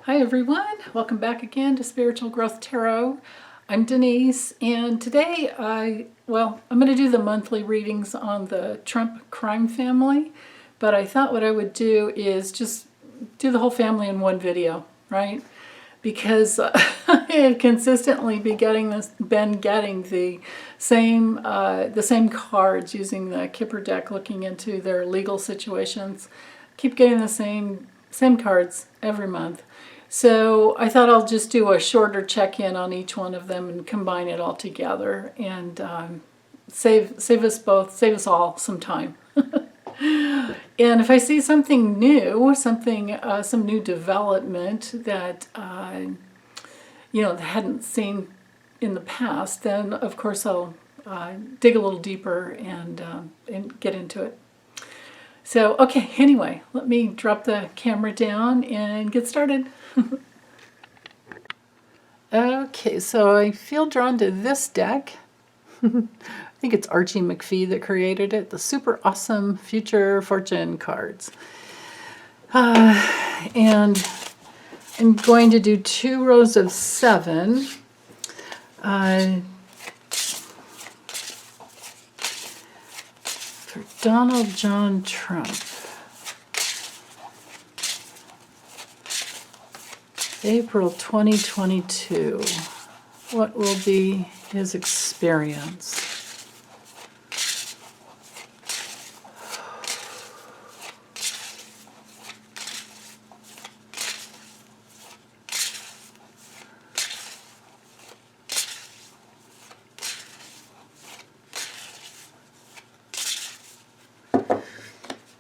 Hi everyone, welcome back again to Spiritual Growth Tarot. I'm Denise, and today I'm going to do the monthly readings on the Trump crime family, but I thought what I would do is just do the whole family in one video, right? Because I have consistently been getting the same cards using the Kipper deck, looking into their legal situations. Keep getting the same cards every month. So I thought I'll just do a shorter check-in on each one of them and combine it all together and save us all some time. And if I see something new, some new development that that hadn't seen in the past, then of course I'll dig a little deeper and get into it. So, okay, anyway, let me drop the camera down and get started. Okay, so I feel drawn to this deck. I think it's Archie McPhee that created it, the Super Awesome Future Fortune cards. And I'm going to do 2 rows of 7. For Donald John Trump. April 2022. What will be his experience?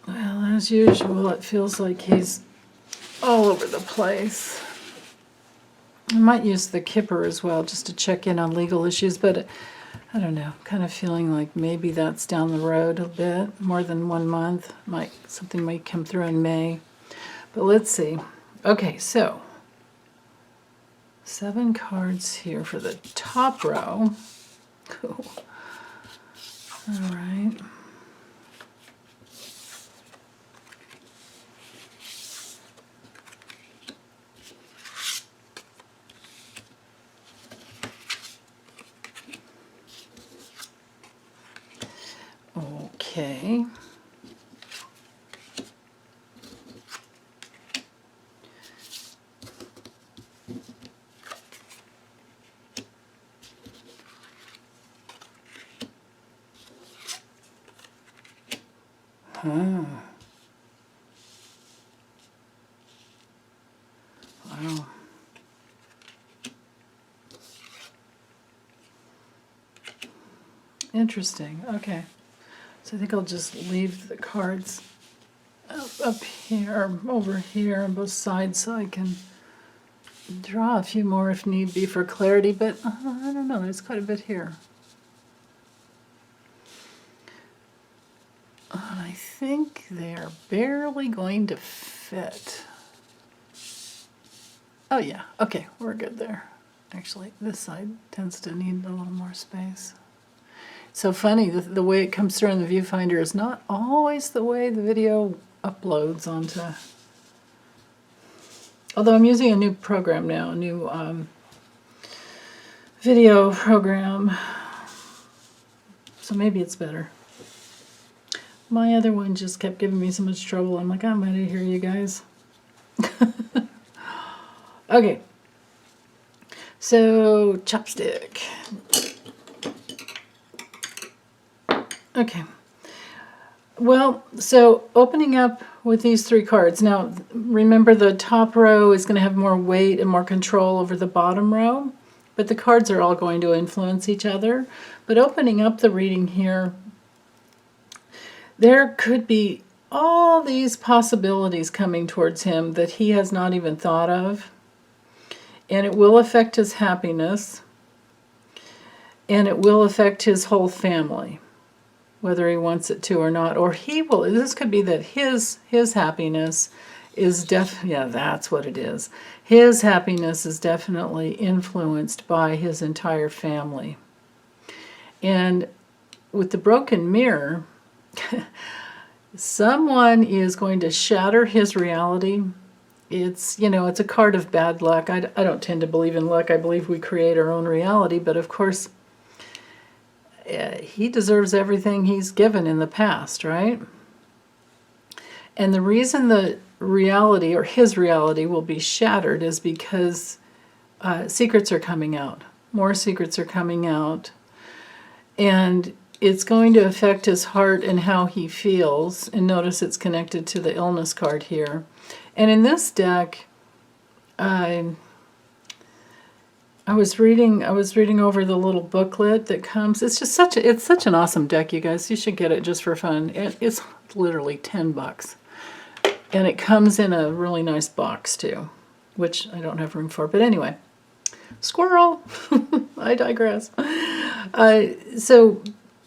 Well, as usual, it feels like he's all over the place. I might use the Kipper as well just to check in on legal issues, but I don't know, kind of feeling like maybe that's down the road a bit, more than 1 month. Something might come through in May, but let's see. Okay, so 7 cards here for the top row. Cool. All right. Okay. Wow. Interesting. Okay. So I think I'll just leave the cards up here, over here on both sides, so I can draw a few more if need be for clarity, but I don't know, there's quite a bit here. I think they're barely going to fit. Oh yeah, okay, we're good there. Actually, this side tends to need a little more space. So funny, the way it comes through in the viewfinder is not always the way the video uploads onto... Although I'm using a new program now, a new video program. So maybe it's better. My other one just kept giving me so much trouble. I'm like, I'm out of here, you guys. Okay. So, chopstick. Okay. Well, so opening up with these 3 cards. Now, remember the top row is going to have more weight and more control over the bottom row, but the cards are all going to influence each other. But opening up the reading here, there could be all these possibilities coming towards him that he has not even thought of, and it will affect his happiness, and it will affect his whole family, whether he wants it to or not. Or he will, this could be that his happiness is yeah, that's what it is. His happiness is definitely influenced by his entire family. And with the broken mirror, someone is going to shatter his reality it's, you know, it's a card of bad luck. I don't tend to believe in luck. I believe we create our own reality, but of course, he deserves everything he's given in the past, right? And the reason the reality, or his reality, will be shattered is because secrets are coming out. More secrets are coming out. And it's going to affect his heart and how he feels. And notice it's connected to the illness card here. And in this deck, I was reading over the little booklet that comes. It's just it's such an awesome deck, you guys. You should get it just for fun. It's literally $10. And it comes in a really nice box too, which I don't have room for. But anyway, squirrel. I digress.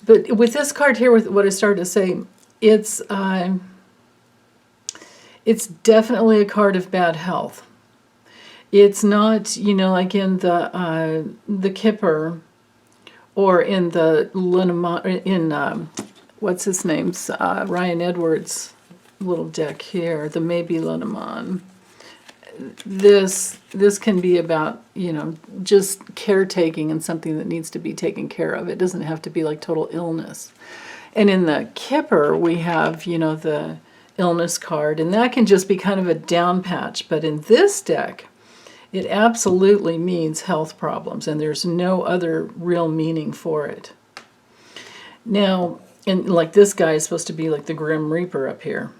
But with this card here, with what I started to say, it's definitely a card of bad health. It's not, you know, like in the Kipper, or in the what's his name's Ryan Edwards little deck here, the Maybe Lenormand. This can be about, you know, just caretaking and something that needs to be taken care of. It doesn't have to be like total illness. And in the Kipper, we have, you know, the illness card, and that can just be kind of a down patch. But in this deck, it absolutely means health problems, and there's no other real meaning for it. Now, and like this guy is supposed to be like the Grim Reaper up here.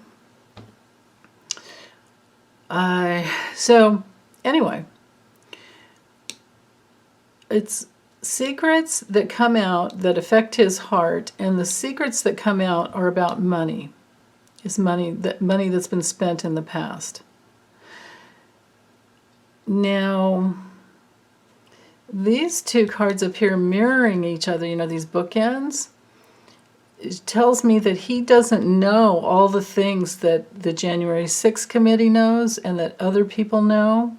So anyway, it's secrets that come out that affect his heart, and the secrets that come out are about money. It's money that's been spent in the past. Now, these two cards up here mirroring each other, you know, these bookends, it tells me that he doesn't know all the things that the January 6th committee knows and that other people know.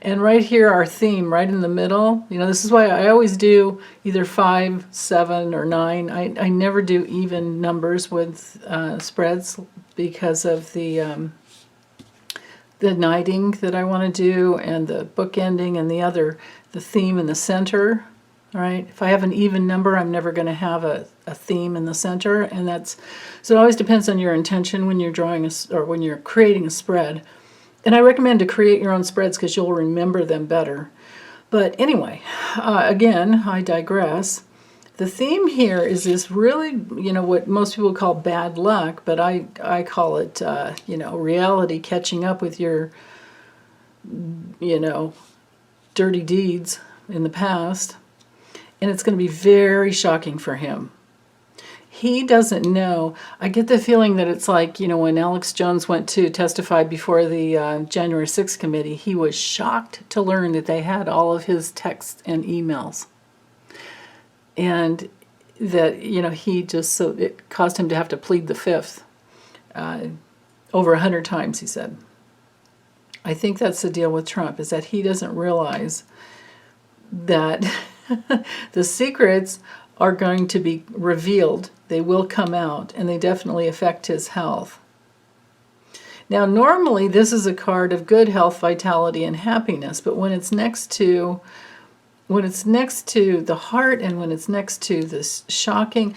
And right here, our theme, right in the middle, you know, this is why I always do either 5, 7, or 9. I never do even numbers with spreads because of the knighting that I want to do, and the book ending, and the theme in the center. All right, if I have an even number, I'm never going to have a theme in the center, and so it always depends on your intention when you're drawing or when you're creating a spread. And I recommend to create your own spreads because you'll remember them better. But anyway, again, I digress. The theme here is this really, you know, what most people call bad luck, but I call it, you know, reality catching up with your, you know, dirty deeds in the past. And it's going to be very shocking for him. He doesn't know. I get the feeling that it's like, you know, when Alex Jones went to testify before the January 6th committee, he was shocked to learn that they had all of his texts and emails. And that, you know, so it caused him to have to plead the fifth over 100 times, he said. I think that's the deal with Trump, is that he doesn't realize that the secrets are going to be revealed. They will come out, and they definitely affect his health. Now, normally this is a card of good health, vitality, and happiness, but when it's next to the heart, and when it's next to this shocking,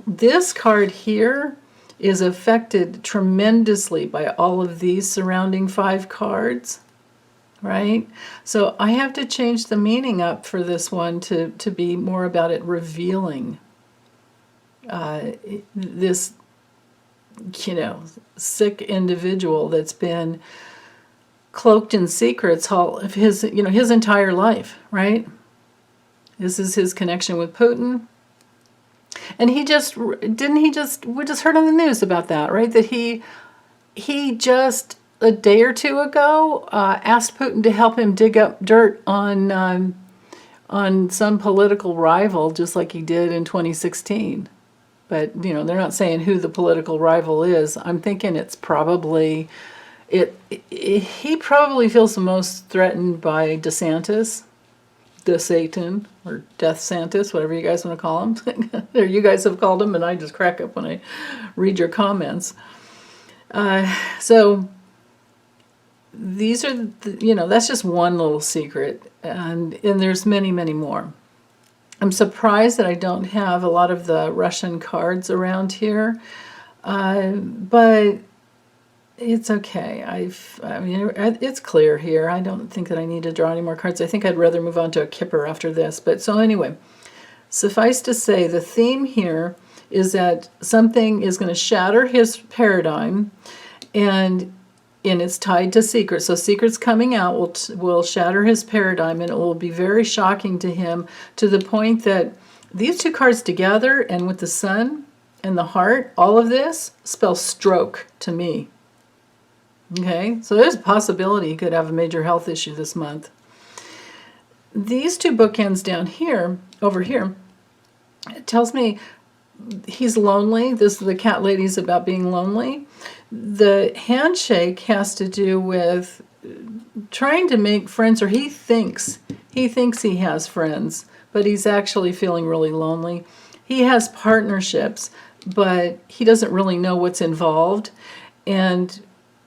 this card here is affected tremendously by all of these surrounding 5 cards. Right? So I have to change the meaning up for this one to be more about it revealing this, you know, sick individual that's been cloaked in secrets all of his, you know, his entire life, right? This is his connection with Putin. And we just heard on the news about that, right? That he just a day or two ago asked Putin to help him dig up dirt on some political rival, just like he did in 2016. But, you know, they're not saying who the political rival is. I'm thinking it's probably, he probably feels the most threatened by DeSantis, DeSatan, or Death Santis, whatever you guys want to call him. Or you guys have called him, and I just crack up when I read your comments. So these are, that's just one little secret, and there's many, many more. I'm surprised that I don't have a lot of the Russian cards around here, but it's okay. I mean, it's clear here. I don't think that I need to draw any more cards. I think I'd rather move on to a Kipper after this. But so anyway, suffice to say, the theme here is that something is going to shatter his paradigm, and it's tied to secrets. So secrets coming out will shatter his paradigm, and it will be very shocking to him, to the point that these two cards together and with the sun and the heart, all of this spells stroke to me. Okay, so there's a possibility he could have a major health issue this month. These two bookends down here, over here, it tells me he's lonely. This is the cat lady's about being lonely. The handshake has to do with trying to make friends, or he thinks he has friends, but he's actually feeling really lonely. He has partnerships, but he doesn't really know what's involved, and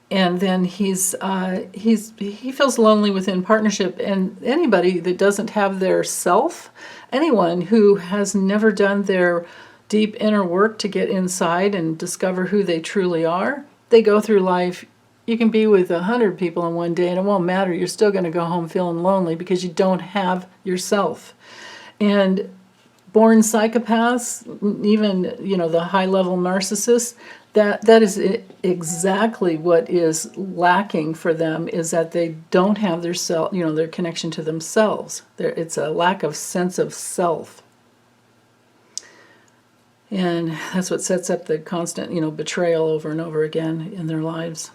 then he feels lonely within partnership. And anybody that doesn't have their self, anyone who has never done their deep inner work to get inside and discover who they truly are, they go through life. You can be with 100 people in one day and it won't matter. You're still going to go home feeling lonely because you don't have yourself. And born psychopaths, even the high-level narcissists, that is exactly what is lacking for them, is that they don't have their self, their connection to themselves. It's a lack of sense of self. And that's what sets up the constant, betrayal over and over again in their lives.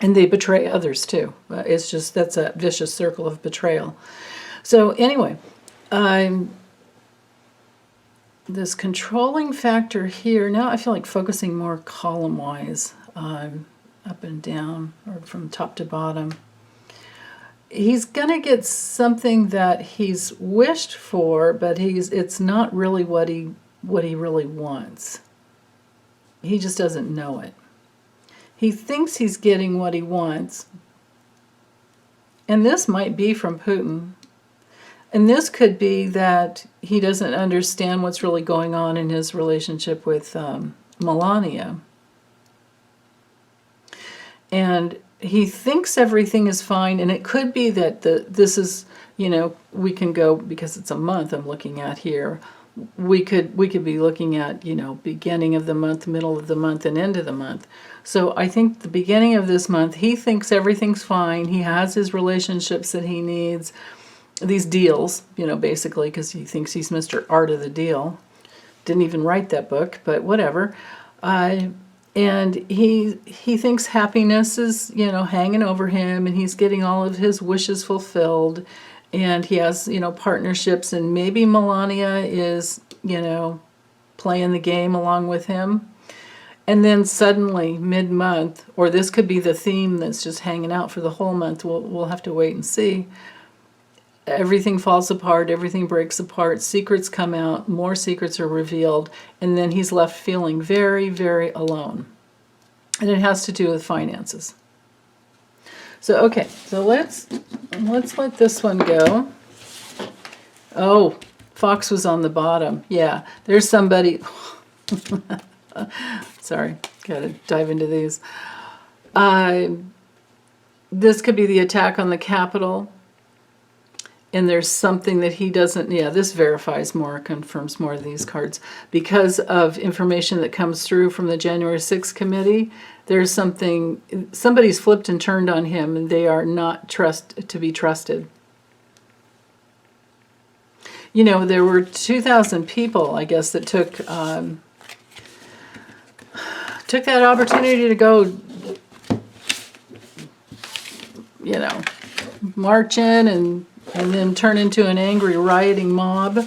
And they betray others too. It's just, that's a vicious circle of betrayal. So anyway, this controlling factor here, now I feel like focusing more column-wise, up and down, or from top to bottom. He's going to get something that he's wished for, but it's not really what he really wants. He just doesn't know it. He thinks he's getting what he wants, and this might be from Putin. And this could be that he doesn't understand what's really going on in his relationship with Melania. And he thinks everything is fine, and it could be that this is, we can go, because it's a month I'm looking at here, we could be looking at, beginning of the month, middle of the month, and end of the month. So I think the beginning of this month, he thinks everything's fine. He has his relationships that he needs, these deals, basically, because he thinks he's Mr. Art of the Deal. Didn't even write that book, but whatever. And he thinks happiness is, hanging over him, and he's getting all of his wishes fulfilled. And he has, partnerships, and maybe Melania is, playing the game along with him. And then suddenly, mid-month, or this could be the theme that's just hanging out for the whole month, we'll have to wait and see. Everything falls apart, everything breaks apart, secrets come out, more secrets are revealed, and then he's left feeling very, very alone. And it has to do with finances. So, okay, so let's let this one go. Oh, Fox was on the bottom. Yeah, there's somebody. Sorry, gotta dive into these. This could be the attack on the Capitol. And there's something that he doesn't, this verifies more, confirms more of these cards. Because of information that comes through from the January 6th committee, there's somebody's flipped and turned on him, and they are not to be trusted. There were 2,000 people, I guess, that took that opportunity to go, march in and then turn into an angry rioting mob.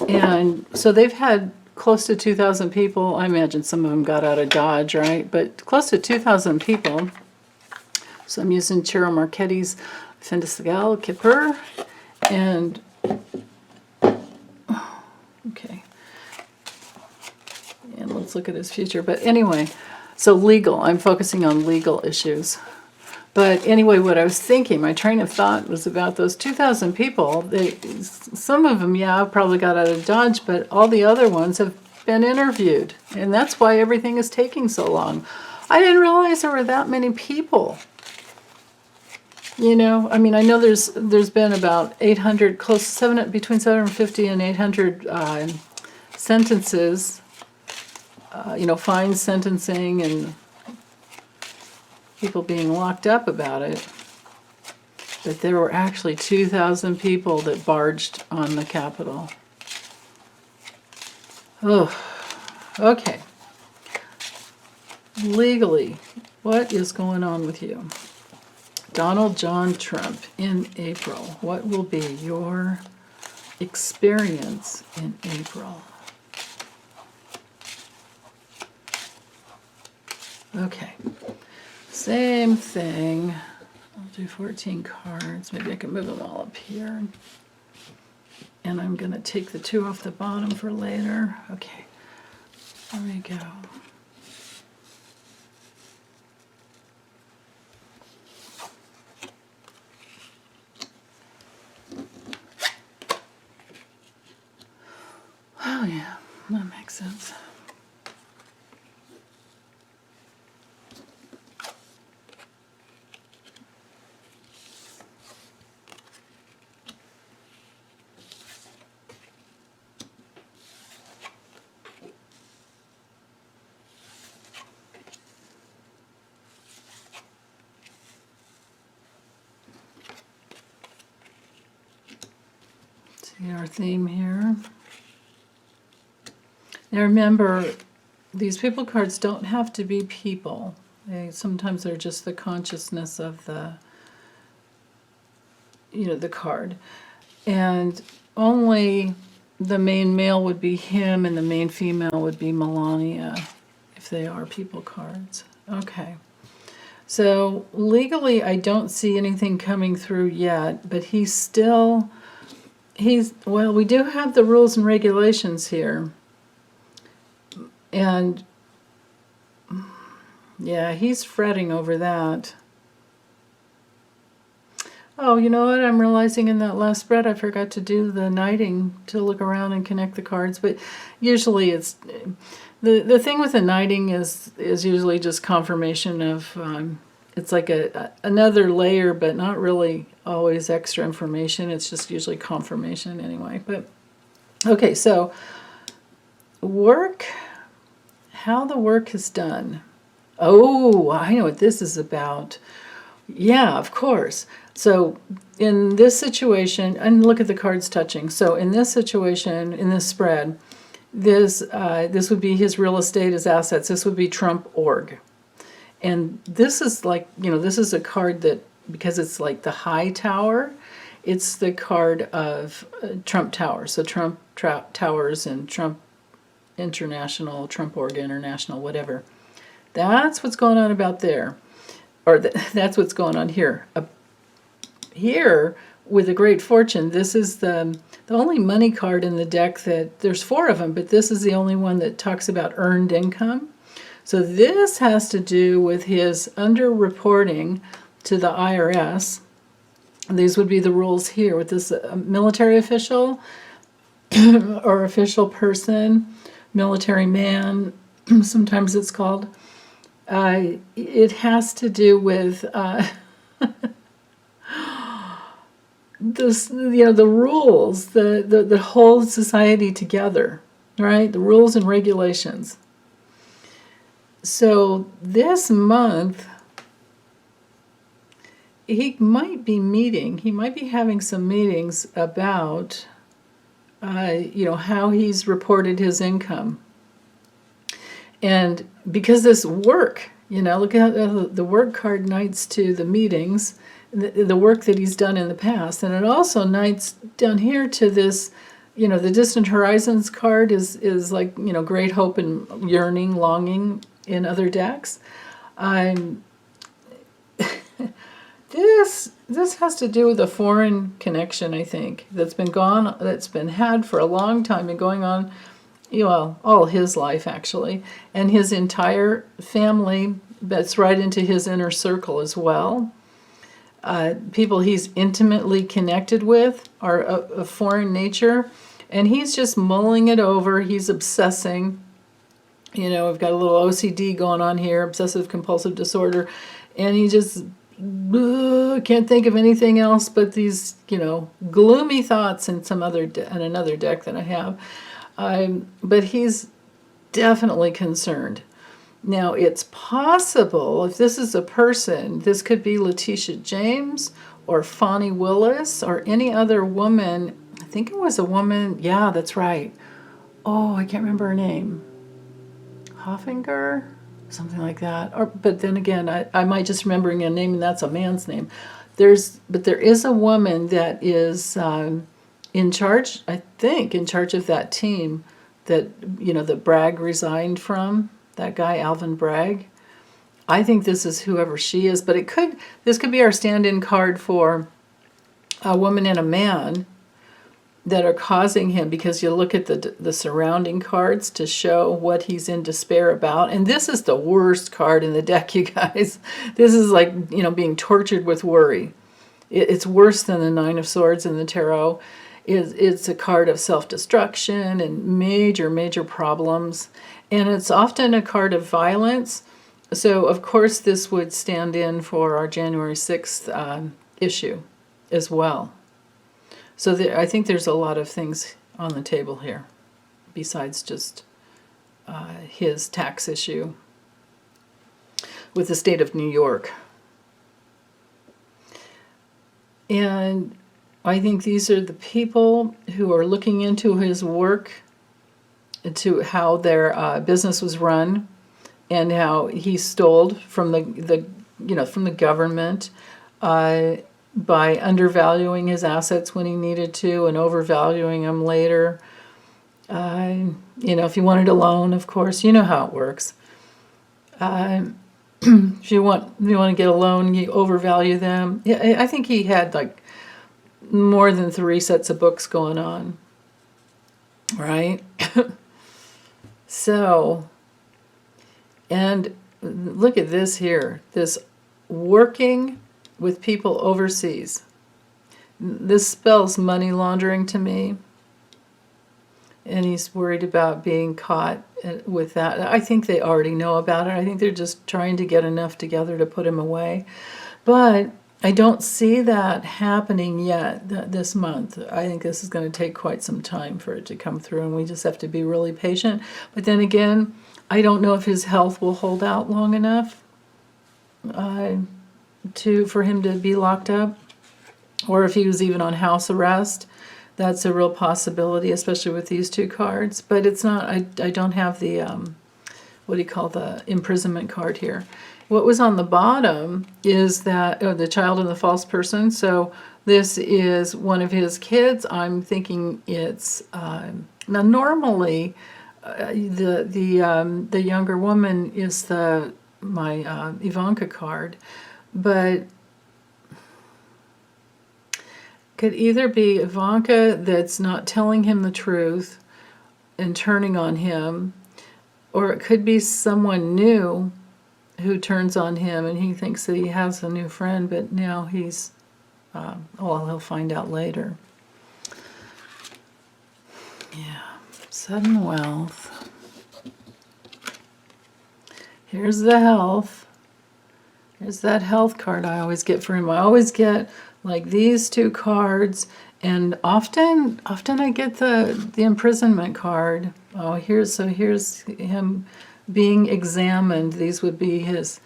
And so they've had close to 2,000 people. I imagine some of them got out of Dodge, right? But close to 2,000 people. So I'm using Ciro Marchetti's Fin de Segal, Kipper, and okay. And let's look at his future. But anyway, So legal, I'm focusing on legal issues. But anyway, what I was thinking, my train of thought was about those 2,000 people. Some of them, yeah, probably got out of Dodge, but all the other ones have been interviewed. And that's why everything is taking so long. I didn't realize there were that many people. You know, I mean, I know there's been about 800, between 750 and 800 sentences, fine sentencing and people being locked up about it. But there were actually 2,000 people that barged on the Capitol. Oh, okay. Legally, what is going on with you? Donald John Trump in April. What will be your experience in April? Okay. Same thing. I'll do 14 cards. Maybe I can move them all up here. And I'm going to take the 2 off the bottom for later. Okay. There we go. Oh yeah, that makes sense. See our theme here. Now remember, these people cards don't have to be people. Sometimes they're just the consciousness of the card. And only the main male would be him and the main female would be Melania, if they are people cards. Okay. So legally, I don't see anything coming through yet, but we do have the rules and regulations here. And yeah, he's fretting over that. Oh, you know what? I'm realizing in that last spread I forgot to do the knighting to look around and connect the cards. But usually it's the thing with the knighting is usually just confirmation of it's like another layer, but not really always extra information. It's just usually confirmation anyway. But okay, so work. How the work is done. Oh, I know what this is about. Yeah, of course. So in this situation, and look at the cards touching. So in this situation, in this spread, this would be his real estate, his assets. This would be Trump Org. And this is like, this is a card that, because it's like the high tower, it's the card of Trump Tower. So Trump Towers and Trump International, Trump Org International, whatever. That's what's going on about there. Or that's what's going on here. Here, with a great fortune, this is the only money card in the deck that, there's 4 of them, but this is the only one that talks about earned income. So this has to do with his underreporting to the IRS. And these would be the rules here with this military official or official person, military man, sometimes it's called. It has to do with this, the rules that hold society together, right? The rules and regulations. So this month, he might be having some meetings about how he's reported his income. And because this work, look at how the work card knights to the meetings, the work that he's done in the past. And it also knights down here to this, the distant horizons card is like, great hope and yearning, longing in other decks. This has to do with a foreign connection, I think, that's been had for a long time and going on well, all his life actually, and his entire family that's right into his inner circle as well. People he's intimately connected with are of foreign nature, and he's just mulling it over. He's obsessing. We've got a little OCD going on here, obsessive compulsive disorder, and he just can't think of anything else but these, gloomy thoughts in in another deck that I have. But he's definitely concerned. Now, it's possible, if this is a person, this could be Letitia James or Fonnie Willis or any other woman. I think it was a woman. Yeah, that's right. Oh, I can't remember her name. Hoffinger? Something like that. But then again, I might just remembering a name, and that's a man's name. But there is a woman that is in charge, I think, in charge of that team that Bragg resigned from. That guy, Alvin Bragg. I think this is whoever she is, but this could be our stand-in card for a woman and a man that are causing him, because you look at the surrounding cards to show what he's in despair about. And this is the worst card in the deck, you guys. This is like, being tortured with worry. It's worse than the Nine of Swords in the tarot. It's a card of self-destruction and major, major problems. And it's often a card of violence. So, of course, this would stand in for our January 6th issue as well. So I think there's a lot of things on the table here besides just his tax issue with the state of New York. And I think these are the people who are looking into his work, into how their business was run, and how he stole from from the government by undervaluing his assets when he needed to and overvaluing them later. If you wanted a loan, of course, you know how it works. If you want to get a loan, you overvalue them. Yeah, I think he had like more than 3 sets of books going on, right? So, and look at this here, this working with people overseas. This spells money laundering to me. And he's worried about being caught with that. I think they already know about it. I think they're just trying to get enough together to put him away. But I don't see that happening yet this month. I think this is going to take quite some time for it to come through, and we just have to be really patient. But then again, I don't know if his health will hold out long enough for him to be locked up, or if he was even on house arrest. That's a real possibility, especially with these 2 cards. But it's not, I don't have the, the imprisonment card here. What was on the bottom is that, the child and the false person. So this is one of his kids. I'm thinking it's, now normally the younger woman is my Ivanka card, but could either be Ivanka that's not telling him the truth and turning on him, or it could be someone new who turns on him and he thinks that he has a new friend, but now he's, he'll find out later. Yeah, sudden wealth. Here's the health. Here's that health card I always get for him. I always get like these 2 cards, and often I get the imprisonment card. Oh, here's him being examined. These would be his.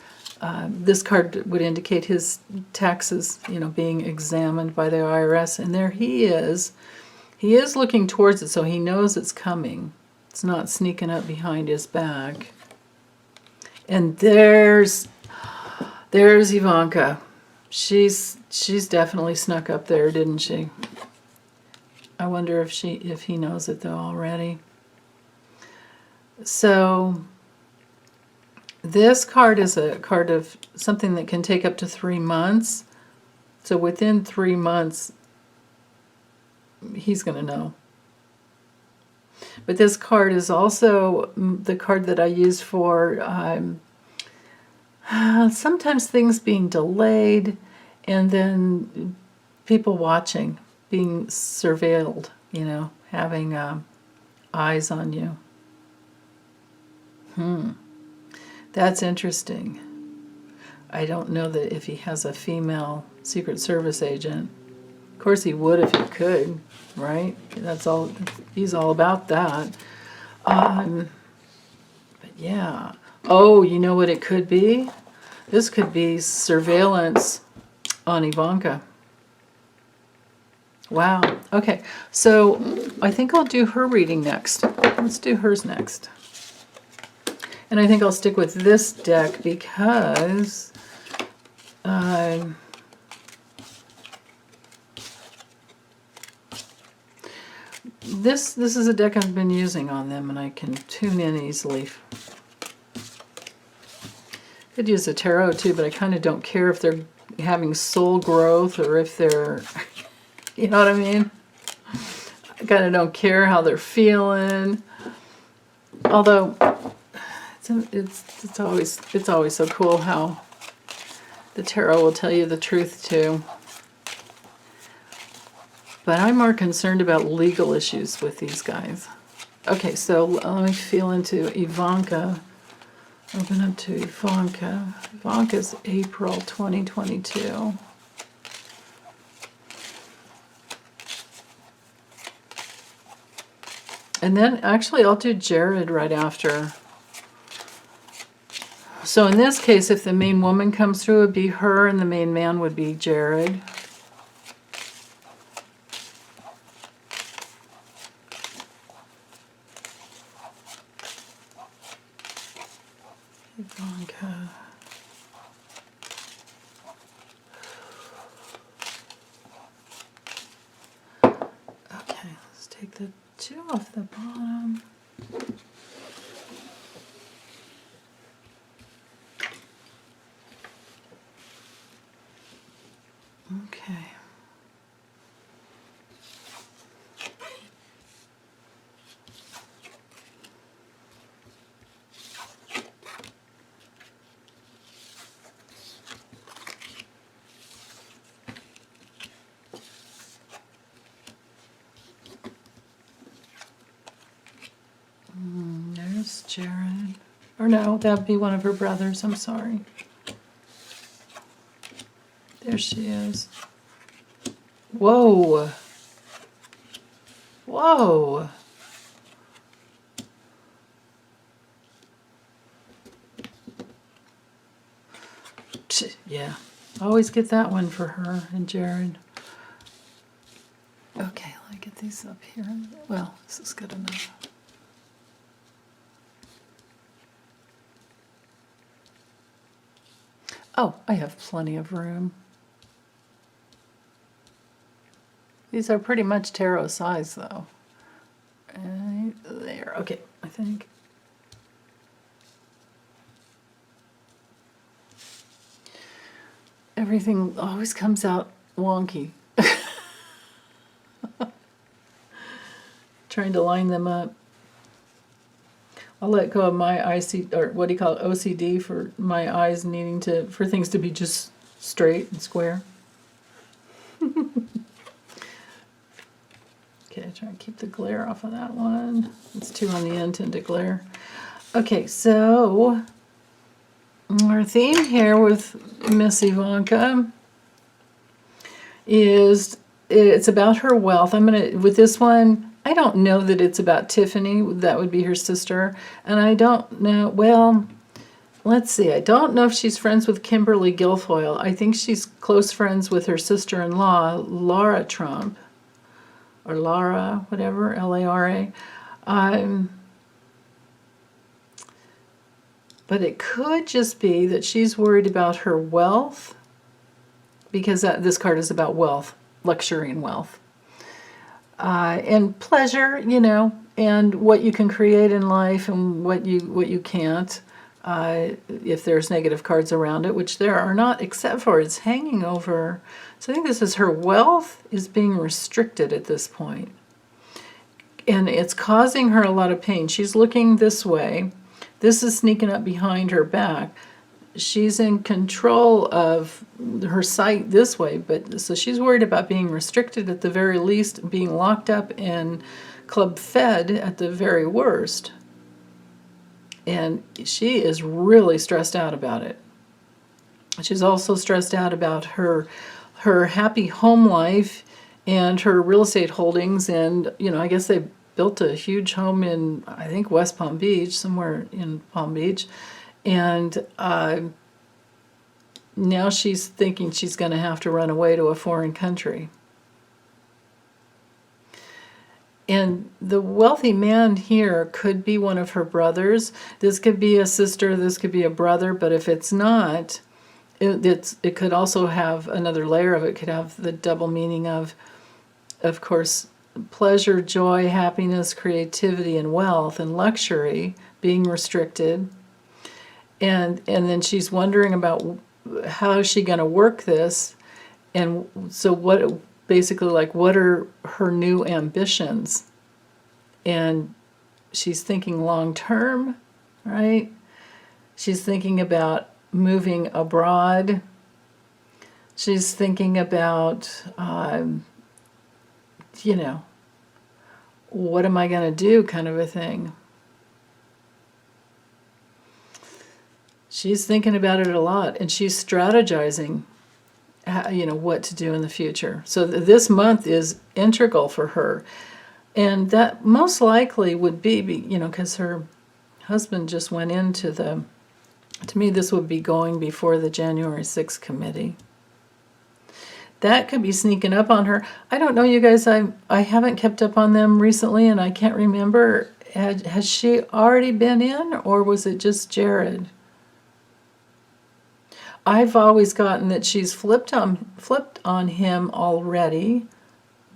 This card would indicate his taxes, being examined by the IRS, and there he is. He is looking towards it, so he knows it's coming. It's not sneaking up behind his back. And there's Ivanka. She's definitely snuck up there, didn't she? I wonder if he knows it though already. So this card is a card of something that can take up to 3 months. So within 3 months, he's going to know. But this card is also the card that I use for sometimes things being delayed and then people watching, being surveilled, you know, having eyes on you. That's interesting. I don't know that if he has a female Secret Service agent. Of course he would if he could, right? That's all. He's all about that. But yeah. Oh, you know what it could be? This could be surveillance on Ivanka. Wow. Okay. So I think I'll do her reading next. Let's do hers next. And I think I'll stick with this deck because this is a deck I've been using on them, and I can tune in easily. Could use a tarot too, but I kind of don't care if they're having soul growth or if they're, you know what I mean? I kind of don't care how they're feeling. Although it's always so cool how the tarot will tell you the truth too. But I'm more concerned about legal issues with these guys. Okay, so let me feel into Ivanka. Open up to Ivanka. Ivanka's April 2022. And then actually I'll do Jared right after. So in this case, if the main woman comes through, it would be her, and the main man would be Jared. Ivanka. Okay, let's take the 2 off the bottom. Okay. There's Jared. Or no, that'd be one of her brothers. I'm sorry. There she is. Whoa. Whoa. Yeah. Always get that one for her and Jared. Okay, let me get these up here. Well, this is good enough. Oh, I have plenty of room. These are pretty much tarot size, though. Right there. Okay, I think. Everything always comes out wonky. Trying to line them up. I'll let go of my IC, or what do you call it, OCD, for my eyes needing to, for things to be just straight and square. Okay, try and keep the glare off of that one. It's 2 on the end, tend to glare. Okay, so our theme here with Miss Ivanka is, it's about her wealth. I'm gonna, with this one, I don't know that it's about Tiffany. That would be her sister. And I don't know, well, let's see. I don't know if she's friends with Kimberly Guilfoyle. I think she's close friends with her sister-in-law, Laura Trump. Or Lara, whatever, Lara. But it could just be that she's worried about her wealth, because this card is about wealth, luxury and wealth. And pleasure, you know, and what you can create in life and what you can't. If there's negative cards around it, which there are not, except for it's hanging over. So I think this is her wealth is being restricted at this point. and it's causing her a lot of pain. She's looking this way. This is sneaking up behind her back. She's in control of her sight this way, but so she's worried about being restricted at the very least, being locked up and club fed at the very worst. And she is really stressed out about it. She's also stressed out about her happy home life and her real estate holdings. And, I guess they built a huge home in, I think, West Palm Beach, somewhere in Palm Beach. And now she's thinking she's going to have to run away to a foreign country. And the wealthy man here could be one of her brothers. This could be a sister, this could be a brother, but if it's not, it could also have another layer of it. It could have the double meaning of course, pleasure, joy, happiness, creativity, and wealth and luxury being restricted. And then she's wondering about how is she going to work this, and so what are her new ambitions? And she's thinking long term, right? She's thinking about moving abroad. She's thinking about, what am I going to do, kind of a thing. She's thinking about it a lot, and she's strategizing, what to do in the future. So this month is integral for her. And that most likely would be, because her husband just went into to me, this would be going before the January 6th committee. That could be sneaking up on her. I don't know, you guys, I haven't kept up on them recently, and I can't remember. Has she already been in, or was it just Jared? I've always gotten that she's flipped on him already,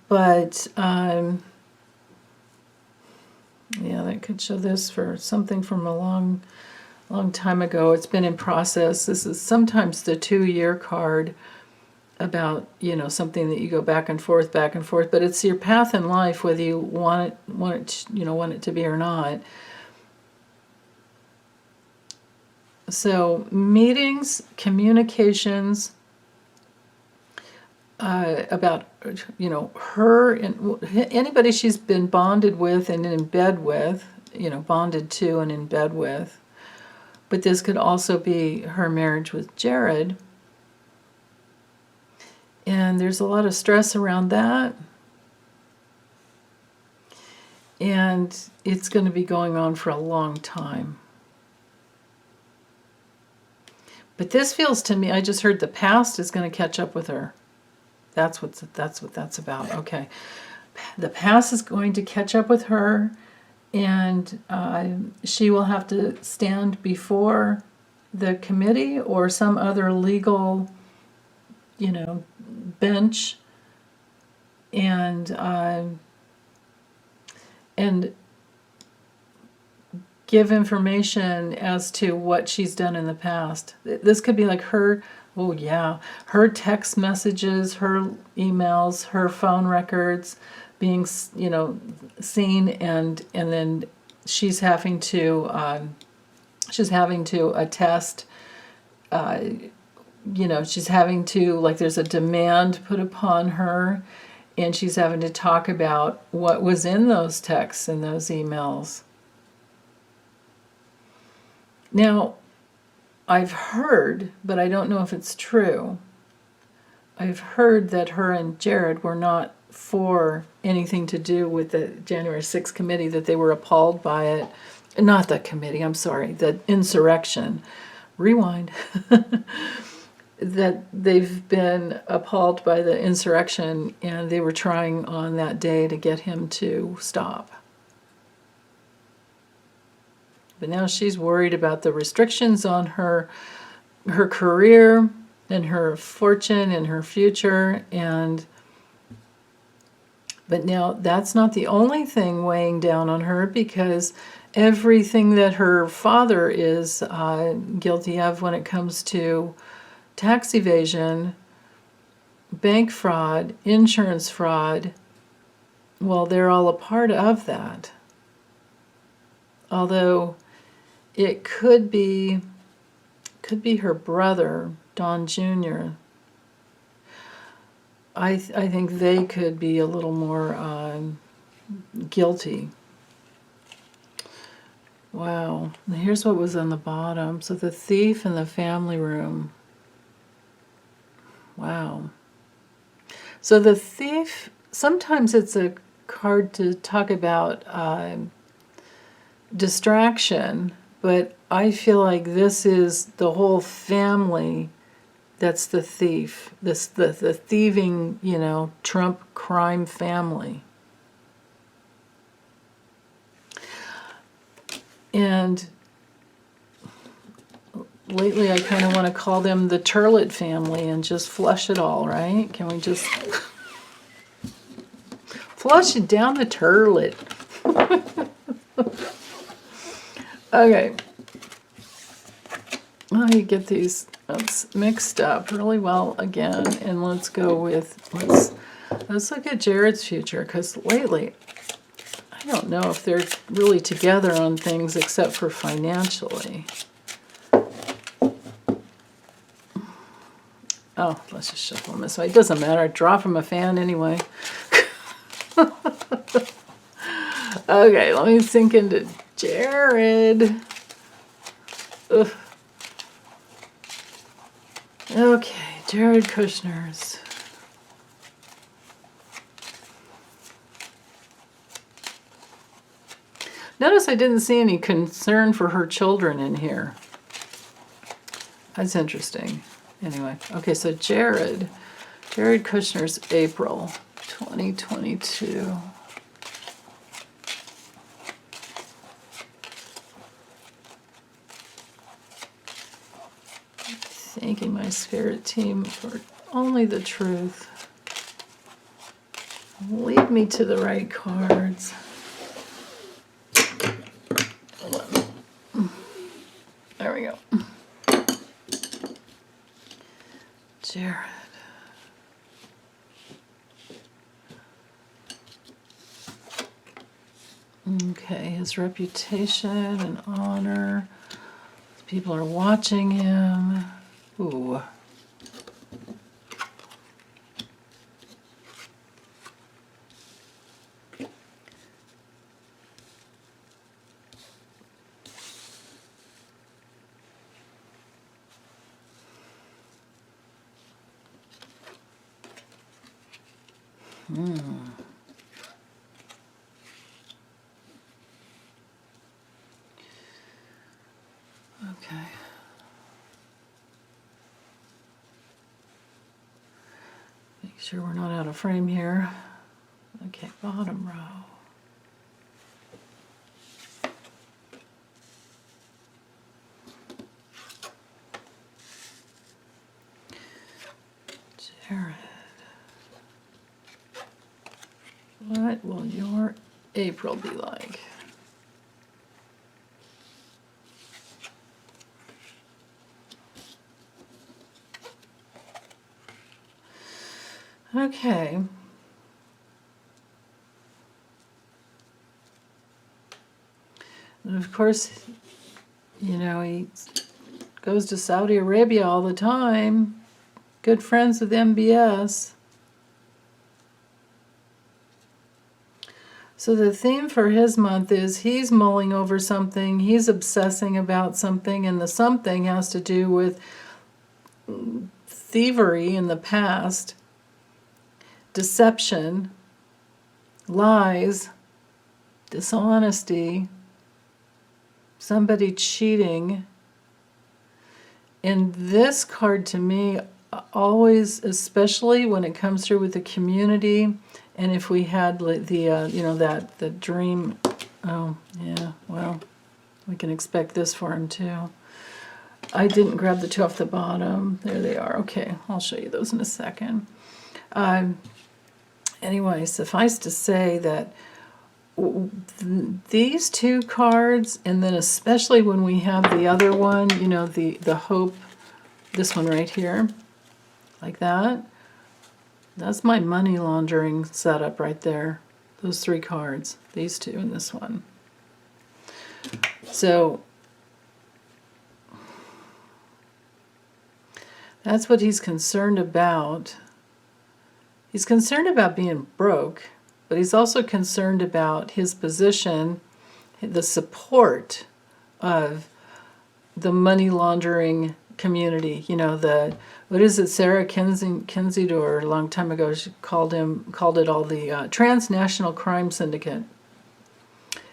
but that could show this for something from a long time ago. It's been in process. This is sometimes the 2-year card about something that you go back and forth, but it's your path in life, whether you want it to be or not. So meetings, communications about her and anybody she's been bonded with and in bed with, bonded to and in bed with. But this could also be her marriage with Jared. And there's a lot of stress around that. And it's going to be going on for a long time. But this feels to me, I just heard the past is going to catch up with her. That's what that's about. Okay. The past is going to catch up with her, and she will have to stand before the committee or some other legal, bench, and give information as to what she's done in the past. This could be like her text messages, her emails, her phone records being, seen, and then she's having to attest. She's having to, there's a demand put upon her, and she's having to talk about what was in those texts and those emails. Now, I've heard, but I don't know if it's true, I've heard that her and Jared were not for anything to do with the January 6th committee, that they were appalled by it. Not the committee, I'm sorry, the insurrection. Rewind. That they've been appalled by the insurrection, and they were trying on that day to get him to stop. But now she's worried about the restrictions on her career and her fortune and her future. But now that's not the only thing weighing down on her, because everything that her father is guilty of when it comes to tax evasion, bank fraud, insurance fraud, well, they're all a part of that. Although it could be her brother, Don Jr. I think they could be a little more guilty. Wow. Here's what was on the bottom. So the thief in the family room. Wow. So the thief, sometimes it's a card to talk about distraction, but I feel like this is the whole family that's the thief. The thieving, Trump crime family. And lately I kind of want to call them the Turlet family and just flush it all, right? Can we just flush it down the turlet? Okay. Let me get these mixed up really well again, and let's go with, let's look at Jared's future, because lately I don't know if they're really together on things except for financially. Oh, let's just shuffle them this way. It doesn't matter. I draw from a fan anyway. Okay, let me sink into Jared. Ugh. Okay, Jared Kushner's. Notice I didn't see any concern for her children in here. That's interesting. Anyway, okay, so Jared Kushner's April 2022. Thanking my spirit team for only the truth. Lead me to the right cards. There we go. Jared. Okay, his reputation and honor. People are watching him. Ooh. Okay. Make sure we're not out of frame here. Okay, bottom row. Jared. What will your April be like? Okay. And of course, he goes to Saudi Arabia all the time. Good friends with MBS. So the theme for his month is he's mulling over something, he's obsessing about something, and the something has to do with thievery in the past, deception, lies, dishonesty, somebody cheating. And this card to me always, especially when it comes through with the community, and if we had the dream, oh yeah, well, we can expect this for him too. I didn't grab the two off the bottom. There they are. Okay, I'll show you those in a second. Anyway, suffice to say that these two cards, and then especially when we have the other one, the hope, this one right here, like that, that's my money laundering setup right there. Those 3 cards, these 2 and this one. So that's what he's concerned about. He's concerned about being broke, but he's also concerned about his position, the support of the money laundering community. You know, what is it, Sarah Kendzior a long time ago, she called it all the transnational crime syndicate.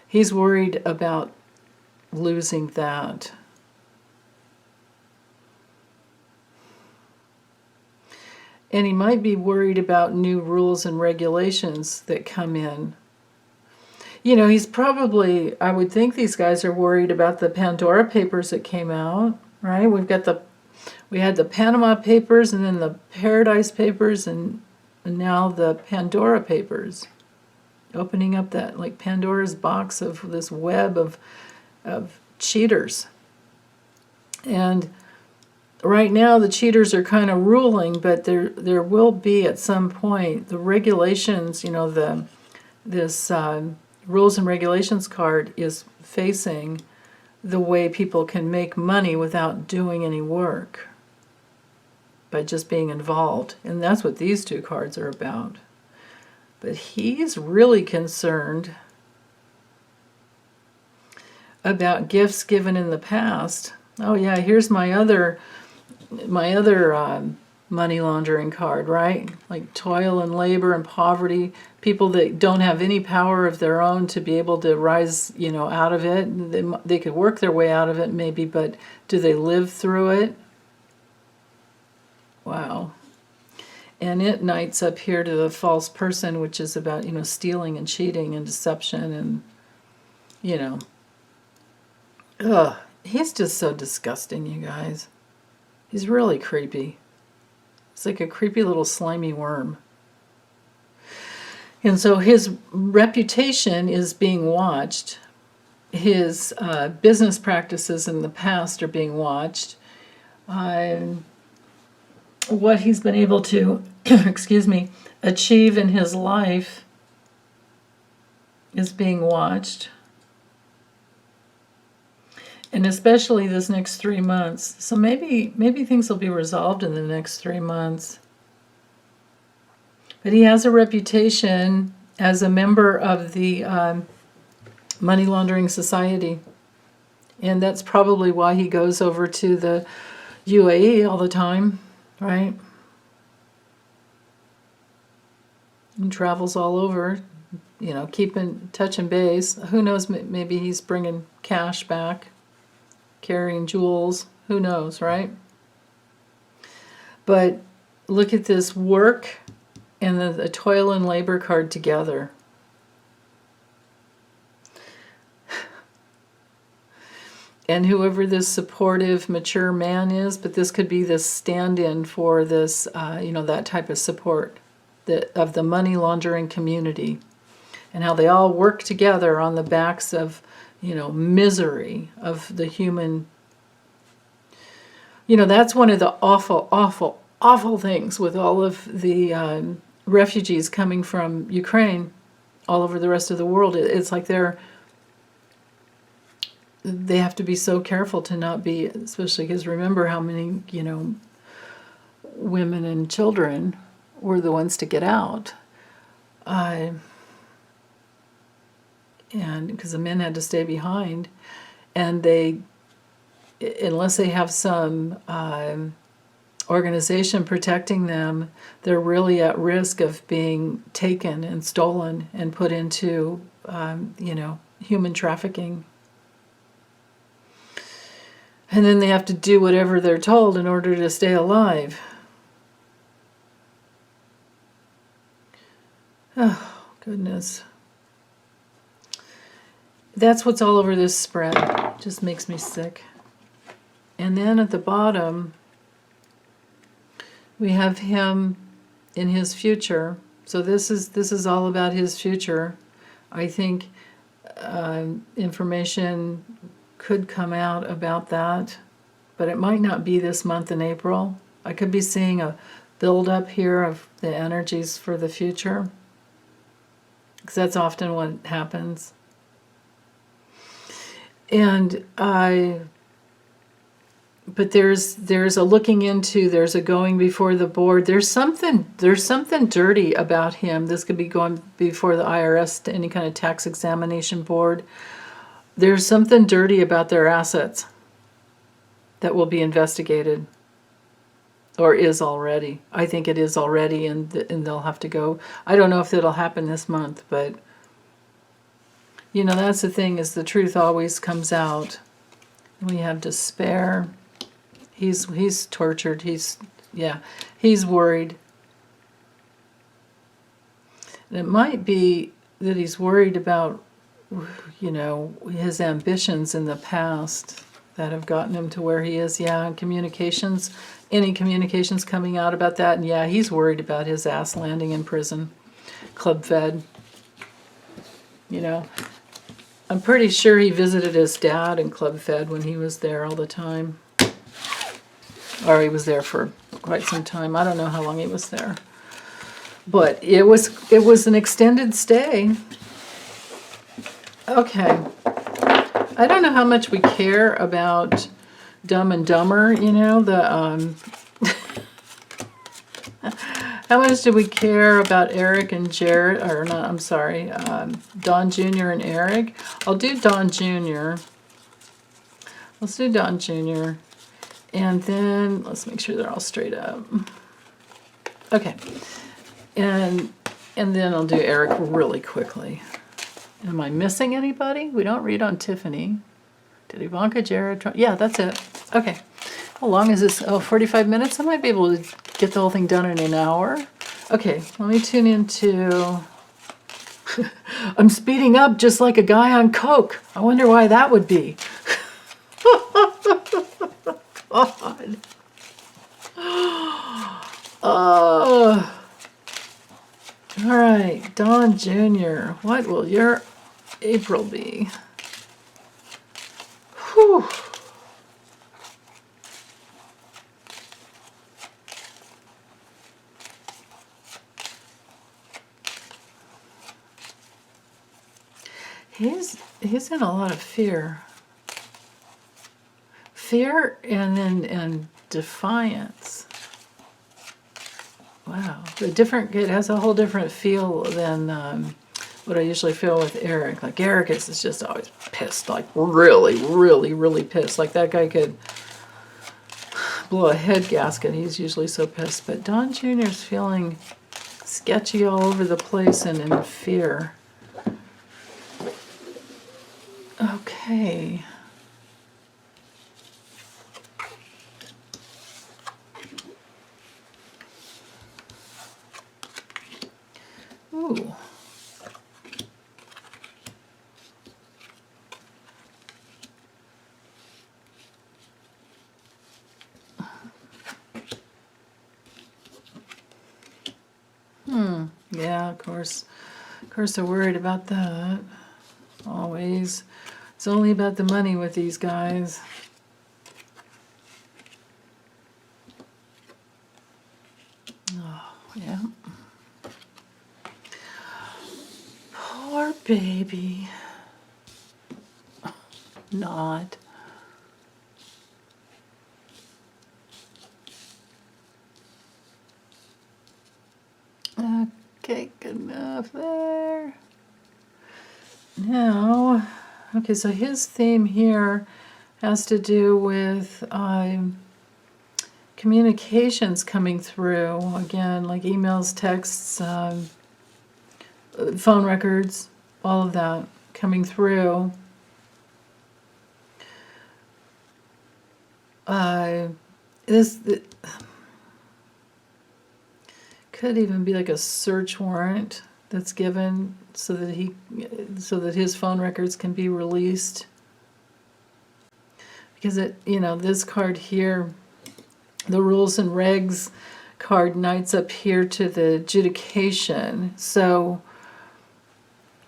He's worried about losing that. And he might be worried about new rules and regulations that come in. You know, he's probably, I would think these guys are worried about the Pandora Papers that came out, right? We had the Panama Papers, and then the Paradise Papers, and now the Pandora Papers. Opening up that, like, Pandora's box of this web of cheaters. And right now the cheaters are kind of ruling, but there will be at some point the regulations, you know, this rules and regulations card is facing the way people can make money without doing any work, by just being involved. And that's what these 2 cards are about. But he's really concerned about gifts given in the past. Oh yeah, here's my other money laundering card, right? Like toil and labor and poverty, people that don't have any power of their own to be able to rise, you know, out of it. They could work their way out of it maybe, but do they live through it? Wow. And it knights up here to the false person, which is about, you know, stealing and cheating and deception and, you know. Ugh. He's just so disgusting, you guys. He's really creepy. It's like a creepy little slimy worm. And so his reputation is being watched. His business practices in the past are being watched. What he's been able to, achieve in his life is being watched. And especially this next 3 months. So maybe things will be resolved in the next 3 months. But he has a reputation as a member of the Money Laundering Society. And that's probably why he goes over to the UAE all the time, right? And travels all over, you know, keeping touching base. Who knows, maybe he's bringing cash back, carrying jewels, who knows, right? But look at this work and the toil and labor card together. And whoever this supportive, mature man is, but this could be this stand-in for this, that type of support of the money laundering community, and how they all work together on the backs of, misery of the human. That's one of the awful, awful, awful things with all of the refugees coming from Ukraine all over the rest of the world. It's like they have to be so careful to not be, especially because remember how many, women and children were the ones to get out. And because the men had to stay behind, and unless they have some organization protecting them, they're really at risk of being taken and stolen and put into, human trafficking. And then they have to do whatever they're told in order to stay alive. Oh, goodness. That's what's all over this spread. It just makes me sick. And then at the bottom, we have him in his future. So this is all about his future. I think information could come out about that, but it might not be this month in April. I could be seeing a build-up here of the energies for the future. because that's often what happens. And but there's a looking into, there's a going before the board. There's something dirty about him. This could be going before the IRS, to any kind of tax examination board. There's something dirty about their assets that will be investigated, or is already. I think it is already, and they'll have to go. I don't know if it'll happen this month, but you know, that's the thing, is the truth always comes out. We have despair. He's tortured. He's worried. And it might be that he's worried about, you know, his ambitions in the past that have gotten him to where he is. Yeah, and communications, any communications coming out about that. And yeah, he's worried about his ass landing in prison, club fed. You know, I'm pretty sure he visited his dad in club fed when he was there all the time. Or he was there for quite some time. I don't know how long he was there. But it was an extended stay. Okay. I don't know how much we care about Dumb and Dumber, you know, how much do we care about Eric and Jared, or not, I'm sorry, Don Jr. and Eric? I'll do Don Jr. Let's do Don Jr. And then let's make sure they're all straight up. Okay. And then I'll do Eric really quickly. Am I missing anybody? We don't read on Tiffany. Did Ivanka, Jared, yeah, that's it. Okay. How long is this? Oh, 45 minutes? I might be able to get the whole thing done in an hour. Okay, let me tune into... I'm speeding up just like a guy on coke. I wonder why that would be. God. All right, Don Jr., what will your April be? Whew. He's in a lot of fear. Fear and defiance. Wow, it has a whole different feel than what I usually feel with Eric. Like Eric is just always pissed, like really, really, really pissed. Like that guy could blow a head gasket. He's usually so pissed. But Don Jr. is feeling sketchy all over the place and in fear. Okay. Ooh. Yeah, of course they're worried about that. Always. It's only about the money with these guys. Oh, yeah. Poor baby. Not. Okay, good enough there. Now, okay, so his theme here has to do with communications coming through. Again, like emails, texts, phone records, all of that coming through. This could even be like a search warrant that's given so that his phone records can be released. Because this card here, the rules and regs card, knights up here to the adjudication. So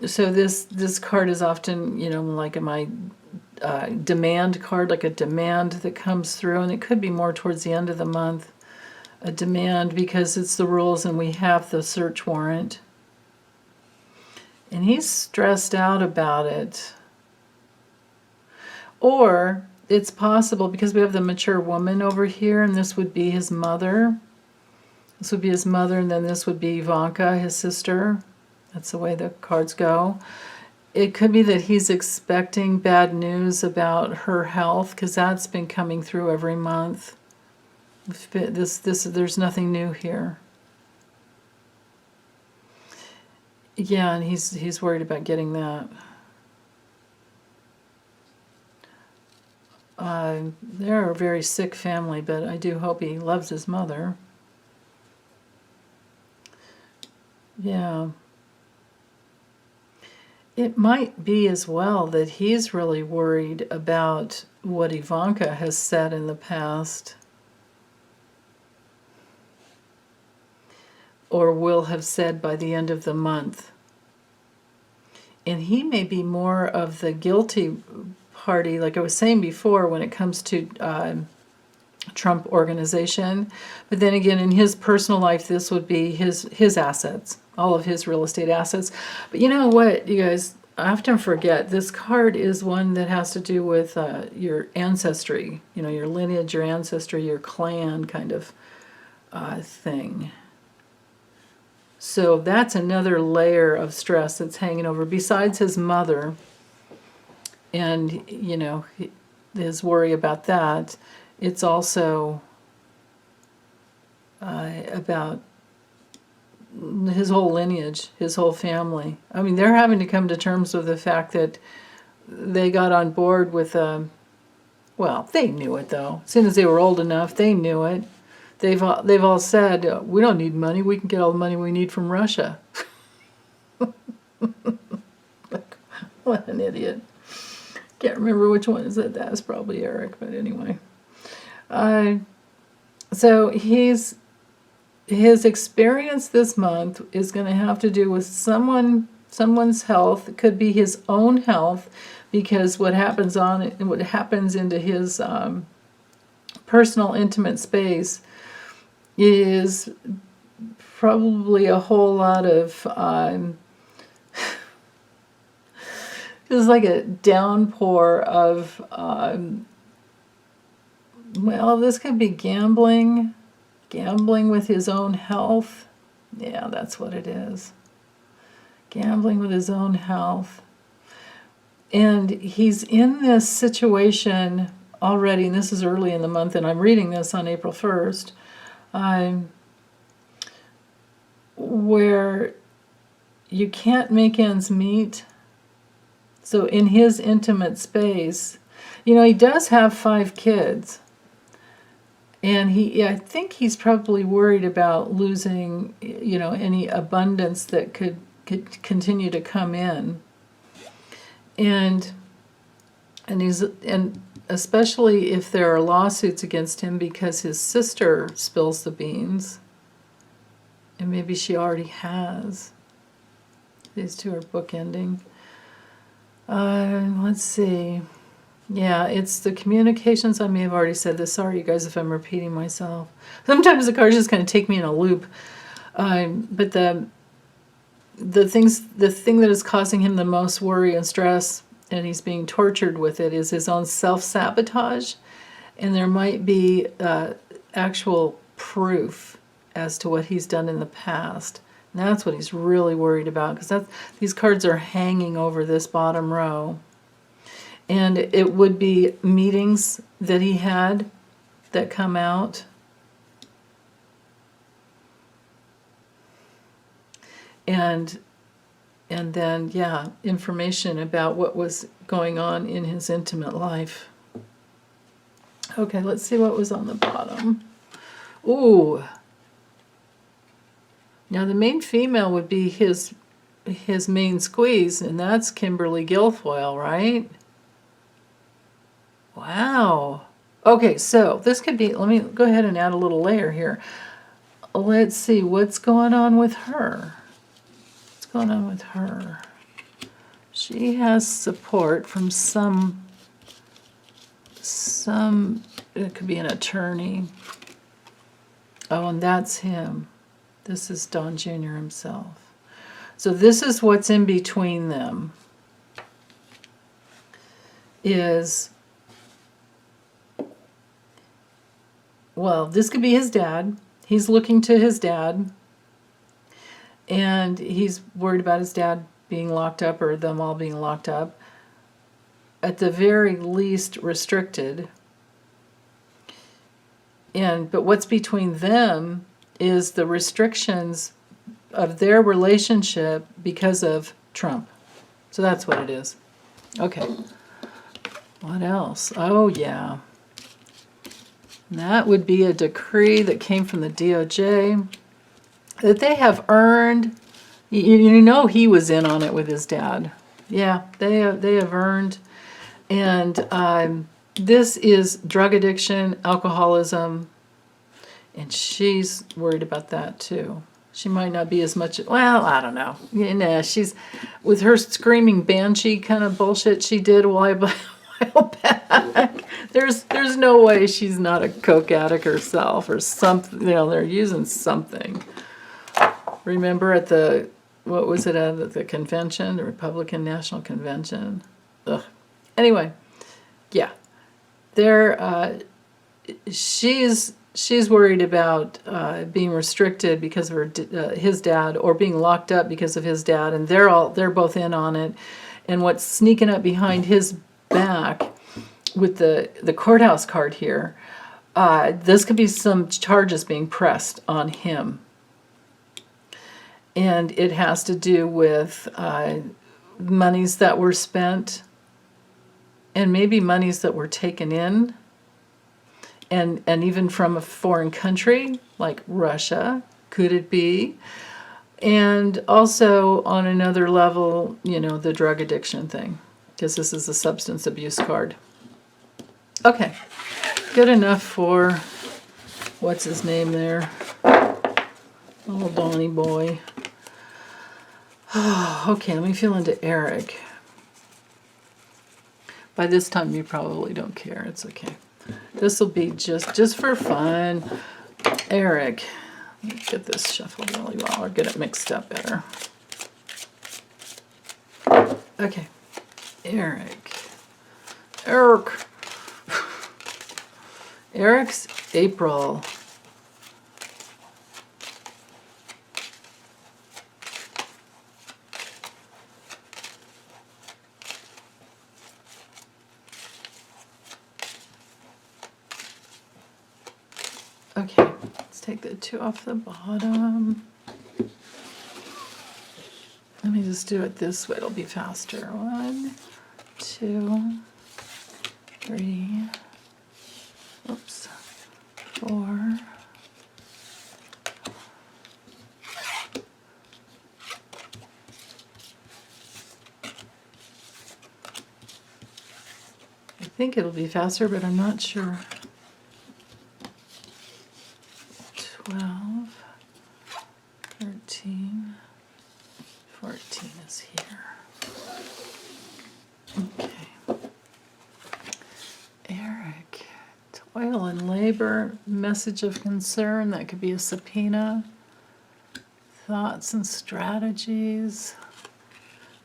this card is often, like my demand card, like a demand that comes through, and it could be more towards the end of the month. A demand because it's the rules and we have the search warrant. And he's stressed out about it. Or it's possible, because we have the mature woman over here, and this would be his mother. This would be his mother, and then this would be Ivanka, his sister. That's the way the cards go. It could be that he's expecting bad news about her health, because that's been coming through every month. There's nothing new here. Yeah, and he's worried about getting that. They're a very sick family, but I do hope he loves his mother. Yeah. It might be as well that he's really worried about what Ivanka has said in the past, or will have said by the end of the month. And he may be more of the guilty party, like I was saying before, when it comes to Trump organization. But then again, in his personal life, this would be his assets, all of his real estate assets. But you know what, you guys, I often forget, this card is one that has to do with your ancestry, you know, your lineage, your ancestry, your clan kind of thing. So that's another layer of stress that's hanging over, besides his mother and, you know, his worry about that. It's also about his whole lineage, his whole family. I mean, they're having to come to terms with the fact that they got on board with, well, they knew it though. As soon as they were old enough, they knew it. They've all said, we don't need money, we can get all the money we need from Russia. What an idiot. Can't remember which one said that. It's probably Eric, but anyway. So his experience this month is going to have to do with someone's health. It could be his own health, because what happens into his personal, intimate space is probably a whole lot of it's like a downpour of well, this could be gambling with his own health. Yeah, that's what it is. Gambling with his own health. And he's in this situation already, and this is early in the month, and I'm reading this on April 1st, where you can't make ends meet. So in his intimate space, you know, he does have 5 kids. And I think he's probably worried about losing, you know, any abundance that could continue to come in. And especially if there are lawsuits against him because his sister spills the beans, and maybe she already has. These two are bookending. Let's see. Yeah, it's the communications. I may have already said this. Sorry, you guys, if I'm repeating myself. Sometimes the cards just kind of take me in a loop. But the thing that is causing him the most worry and stress, and he's being tortured with it, is his own self-sabotage. And there might be actual proof as to what he's done in the past. And that's what he's really worried about, because these cards are hanging over this bottom row. And it would be meetings that he had that come out. And then, yeah, information about what was going on in his intimate life. Okay, let's see what was on the bottom. Ooh. Now the main female would be his main squeeze, and that's Kimberly Guilfoyle, right? Wow. Okay, so this could be, let me go ahead and add a little layer here. Let's see, what's going on with her? What's going on with her? She has support from some, it could be an attorney. Oh, and that's him. This is Don Jr. himself. So this is what's in between them. Is, well, this could be his dad. He's looking to his dad, and he's worried about his dad being locked up or them all being locked up. At the very least, restricted. But what's between them is the restrictions of their relationship because of Trump. So that's what it is. Okay. What else? Oh, yeah. That would be a decree that came from the DOJ that they have earned. You know he was in on it with his dad. Yeah, they have earned. And this is drug addiction, alcoholism, and she's worried about that too. She might not be as much, well, I don't know. Yeah, she's, with her screaming banshee kind of bullshit she did a while back, there's no way she's not a coke addict herself or something. You know, they're using something. Remember at the, what was it, at the convention, the Republican National Convention? Ugh. Anyway, yeah, she's worried about being restricted because of her his dad, or being locked up because of his dad, and they're both in on it. And what's sneaking up behind his back with the courthouse card here, this could be some charges being pressed on him, and it has to do with monies that were spent. And maybe monies that were taken in, and even from a foreign country like Russia, could it be? And also on another level, you know, the drug addiction thing, because this is a substance abuse card. Okay, good enough for, what's his name there? Little Donnie boy. Okay, let me feel into Eric. By this time, you probably don't care. It's okay. This will be just for fun. Eric. Let me get this shuffled really well, or get it mixed up better. Okay. Eric. Eric's April. Okay, let's take the 2 off the bottom. Let me just do it this way, it'll be faster. 1, 2, 3, oops, 4. I think it'll be faster, but I'm not sure. 12, 13, 14 is here. Okay. Eric, toil and labor, message of concern, that could be a subpoena. Thoughts and strategies.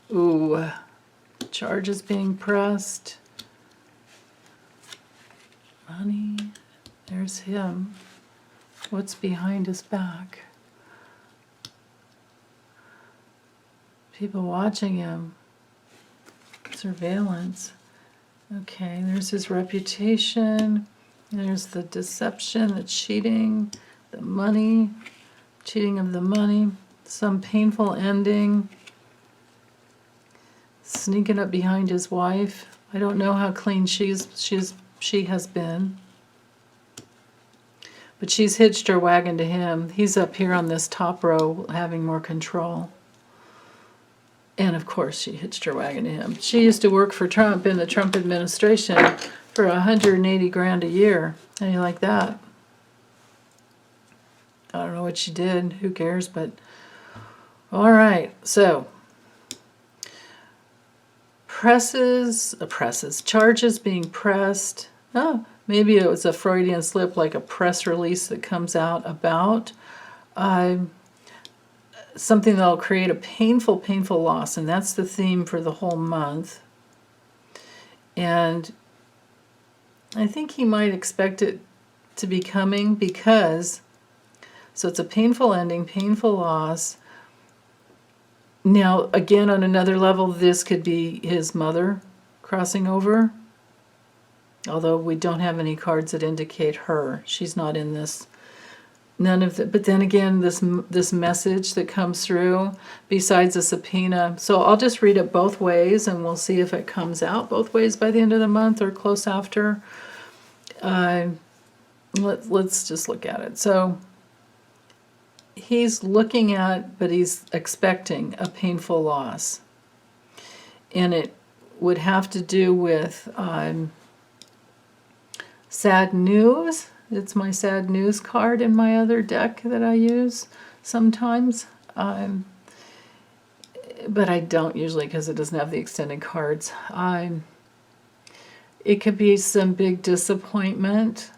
Ooh, charges being pressed. Money, there's him. What's behind his back? People watching him. Surveillance. Okay, there's his reputation. There's the deception, the cheating, the money, cheating of the money, some painful ending. Sneaking up behind his wife. I don't know how clean she has been. But she's hitched her wagon to him. He's up here on this top row having more control. And of course she hitched her wagon to him. She used to work for Trump in the Trump administration for $180,000 a year. How do you like that? I don't know what she did. Who cares? But all right. So charges being pressed. Oh, maybe it was a Freudian slip, like a press release that comes out about something that'll create a painful, painful loss, and that's the theme for the whole month. And I think he might expect it to be coming because, so it's a painful ending, painful loss. Now, again, on another level, this could be his mother crossing over, although we don't have any cards that indicate her. She's not in this. None of the, but then again, this message that comes through, besides a subpoena. So I'll just read it both ways, and we'll see if it comes out both ways by the end of the month or close after. Let's just look at it. So he's looking at, but he's expecting a painful loss, and it would have to do with sad news. It's my sad news card in my other deck that I use sometimes. But I don't usually because it doesn't have the extended cards. It could be some big disappointment,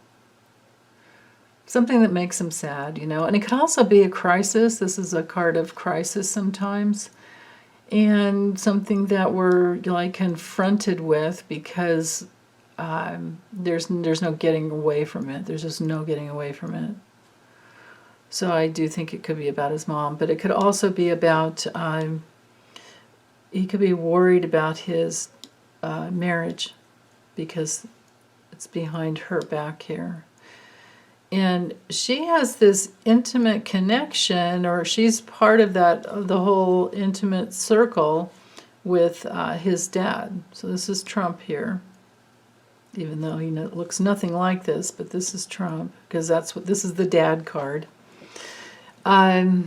something that makes him sad, you know. And it could also be a crisis. This is a card of crisis sometimes. And something that we're like confronted with because there's no getting away from it. There's just no getting away from it. So I do think it could be about his mom, but it could also be about, he could be worried about his marriage because it's behind her back here. And she has this intimate connection, or she's part of that, the whole intimate circle with his dad. So this is Trump here. Even though he looks nothing like this, but this is Trump, because this is the dad card. Yeah,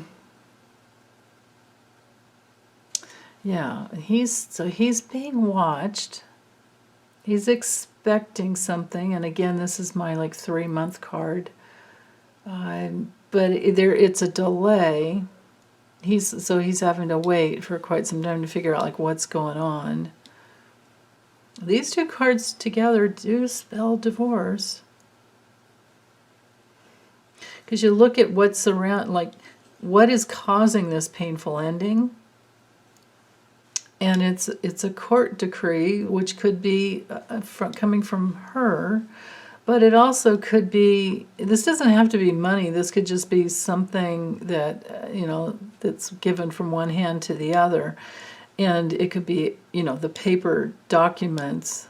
he's being watched. He's expecting something, and again, this is my 3-month card. But it's a delay. He's having to wait for quite some time to figure out what's going on. These two cards together do spell divorce. Because you look at what's around, what is causing this painful ending. And it's a court decree, which could be coming from her. But it also could be, this doesn't have to be money. This could just be something that, that's given from one hand to the other. And it could be, the paper documents.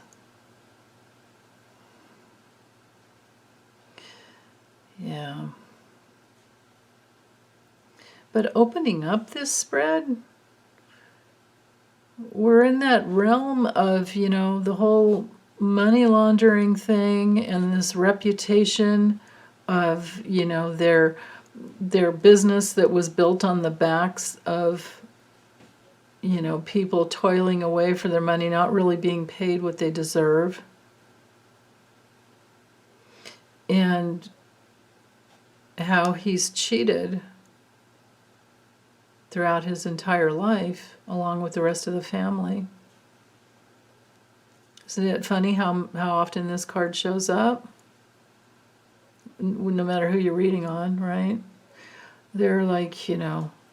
Yeah. But opening up this spread, we're in that realm of, the whole money laundering thing and this reputation of, their business that was built on the backs of, people toiling away for their money, not really being paid what they deserve. And how he's cheated throughout his entire life, along with the rest of the family. Isn't it funny how often this card shows up? No matter who you're reading on, right? They're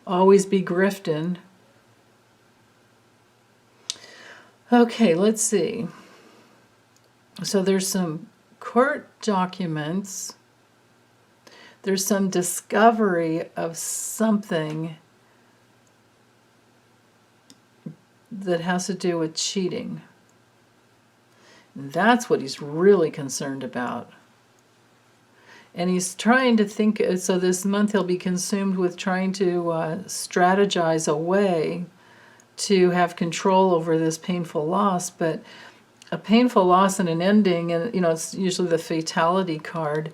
always be grifting. Okay, let's see. So there's some court documents. There's some discovery of something that has to do with cheating. That's what he's really concerned about. And he's trying to think, so this month he'll be consumed with trying to strategize a way to have control over this painful loss. But a painful loss and an ending, and it's usually the fatality card,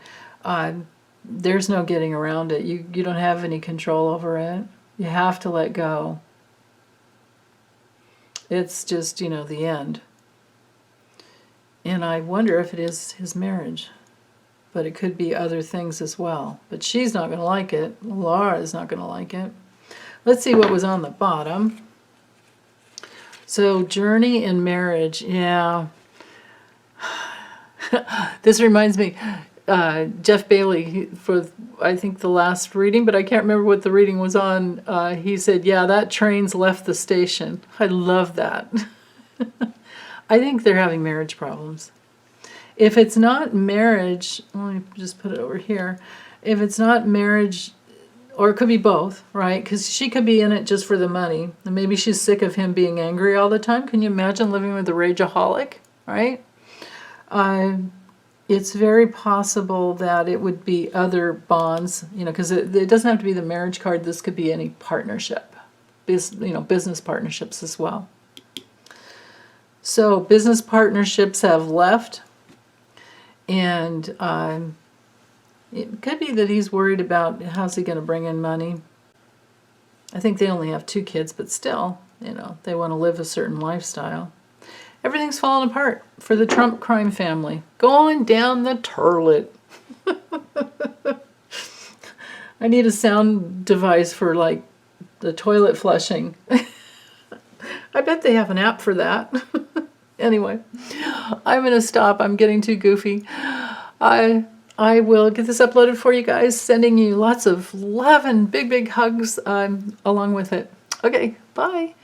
there's no getting around it. You don't have any control over it. You have to let go. It's just, the end. And I wonder if it is his marriage. But it could be other things as well. But she's not going to like it. Laura is not going to like it. Let's see what was on the bottom. So, journey in marriage. Yeah. This reminds me, Jeff Bailey, for I think the last reading, but I can't remember what the reading was on. He said, yeah, that train's left the station. I love that. I think they're having marriage problems. If it's not marriage, let me just put it over here. If it's not marriage, or it could be both, right? Because she could be in it just for the money. And maybe she's sick of him being angry all the time. Can you imagine living with a rageaholic, right? It's very possible that it would be other bonds, because it doesn't have to be the marriage card. This could be any partnership, business partnerships as well. So business partnerships have left, and it could be that he's worried about how's he going to bring in money. I think they only have 2 kids, but still, they want to live a certain lifestyle. Everything's falling apart for the Trump crime family. Going down the toilet. I need a sound device for, like, the toilet flushing. I bet they have an app for that. Anyway, I'm going to stop. I'm getting too goofy. I will get this uploaded for you guys, sending you lots of love and big, big hugs along with it. Okay, bye.